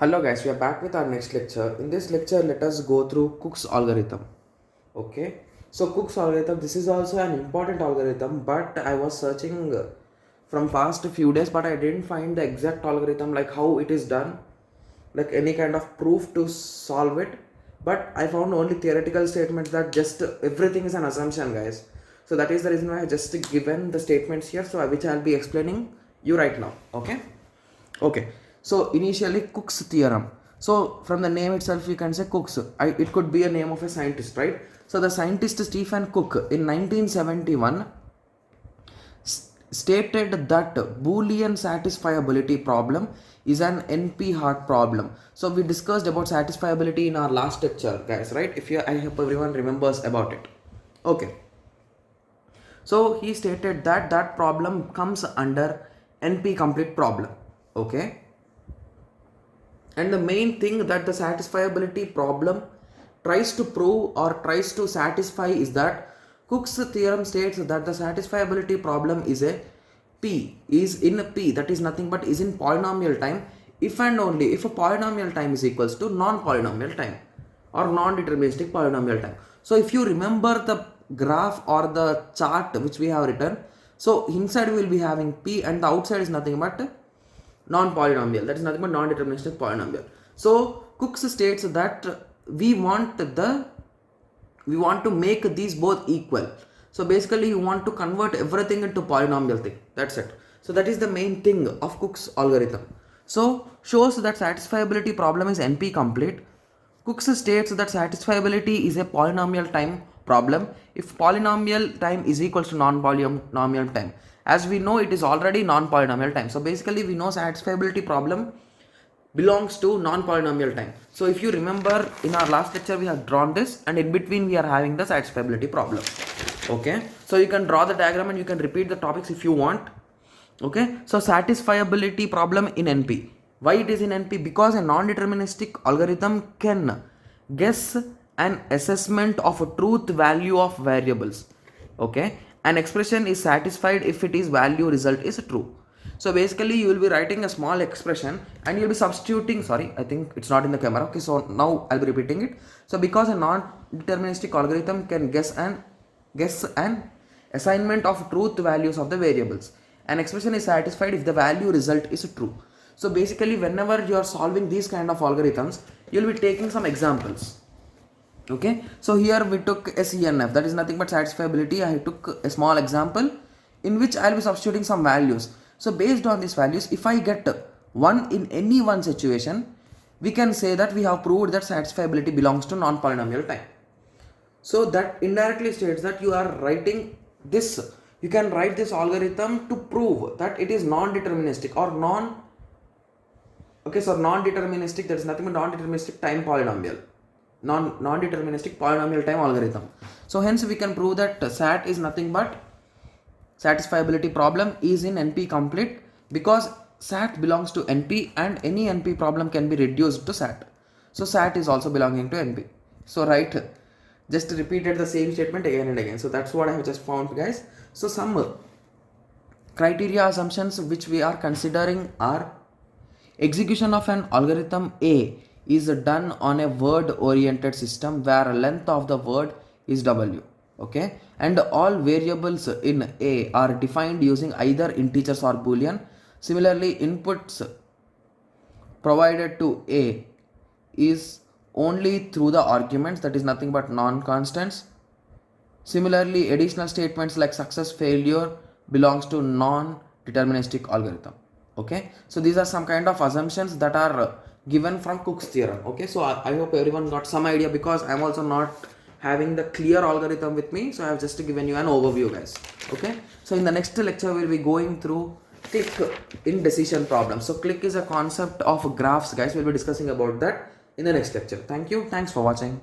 Hello guys, we are back with our next lecture. In this lecture, let us go through Cook's algorithm. Okay, so Cook's algorithm, this is also an important algorithm, but I was searching from past few days, but I didn't find the exact algorithm, like how it is done, like any kind of proof to solve it. But I found only theoretical statements that just everything is an assumption, guys. So that is the reason why I just given the statements here, so which I'll be explaining you right now. Okay, so initially Cook's theorem. So from the name itself you can say Cook's. It could be a name of a scientist, right? So the scientist Stephen Cook in 1971 stated that Boolean satisfiability problem is an NP-hard problem. So we discussed about satisfiability in our last lecture, guys, right? I hope everyone remembers about it. Okay. So he stated that that problem comes under NP complete problem. Okay. And the main thing that the satisfiability problem tries to prove or tries to satisfy is that Cook's theorem states that the satisfiability problem is in P, that is nothing but is in polynomial time if and only if a polynomial time is equals to non-polynomial time or non-deterministic polynomial time. So if you remember the graph or the chart which we have written, so inside we will be having P and the outside is nothing but non-polynomial, that is nothing but non-deterministic polynomial. So Cook's states that we want to make these both equal. So basically you want to convert everything into polynomial thing, that's it. So that is the main thing of Cook's algorithm. So shows that satisfiability problem is NP complete. Cook's states that satisfiability is a polynomial time problem if polynomial time is equals to non-polynomial time. As we know, it is already non-polynomial time. So basically we know satisfiability problem belongs to non-polynomial time. So if you remember in our last lecture we have drawn this and in between we are having the satisfiability problem. Okay, so you can draw the diagram and you can repeat the topics if you want. Okay, so satisfiability problem in NP. Why it is in NP? Because a non-deterministic algorithm can guess an assessment of a truth value of variables. Okay, an expression is satisfied if its value result is true. So basically you will be writing a small expression and you will be substituting, sorry, I think it's not in the camera. Okay, so now I'll be repeating it. So because a non-deterministic algorithm can guess an assignment of truth values of the variables, an expression is satisfied if the value result is true. So basically whenever you are solving these kind of algorithms, you will be taking some examples. Okay, so here we took a CNF, that is nothing but satisfiability. I took a small example in which I will be substituting some values. So based on these values, if I get 1 in any one situation, we can say that we have proved that satisfiability belongs to non-polynomial time. So that indirectly states that you are writing this, you can write this algorithm to prove that it is non-deterministic or non-deterministic, that is nothing but non-deterministic time polynomial. Non-deterministic polynomial time algorithm. So hence we can prove that SAT is nothing but satisfiability problem is in NP complete because SAT belongs to NP and any NP problem can be reduced to SAT. So SAT is also belonging to NP. So right, just repeated the same statement again and again. So that's what I have just found, guys. So some criteria assumptions which we are considering are: execution of an algorithm A is done on a word oriented system where length of the word is W. Okay, and all variables in A are defined using either integers or boolean. Similarly, inputs provided to A is only through the arguments, that is nothing but non-constants. Similarly, additional statements like success, failure belongs to non-deterministic algorithm. Okay, so these are some kind of assumptions that are given from Cook's theorem. Okay, so I hope everyone got some idea because I'm also not having the clear algorithm with me, so I have just given you an overview, guys. Okay, so in the next lecture we'll be going through click in decision problem. So click is a concept of graphs, guys. We'll be discussing about that in the next lecture. Thank you, thanks for watching.